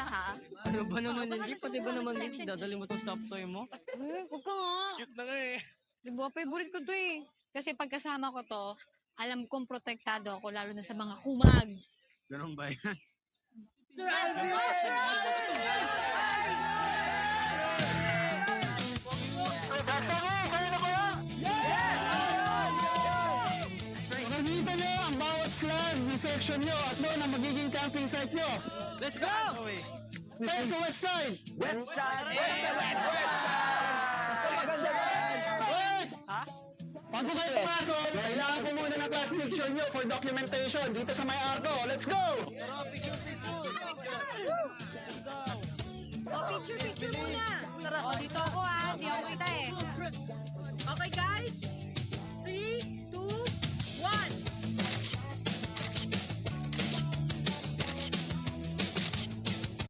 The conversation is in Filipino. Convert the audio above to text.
ka, ha? Ano ba naman yun, G? Pati ba naman yun, dadali mo tong stop toy mo? Huwag ka nga. Cute na nga eh. Diba, favorite ko to eh. Kasi pagkasama ko to, alam kong protektado ako, lalo na sa mga kumag. Ganun ba yan? Sir Alvin! Nakikita nyo ang bawat flag ni section nyo at doon ang magiging camping site nyo. Let's go! Tayo sa west side. West side! Bago kayo pumasok, kailangan ko muna ng class picture nyo for documentation dito sa may arko. Let's go! Picture muna. Dito ako ha. Hindi ako kita eh. Okay guys? 3, 2, 1.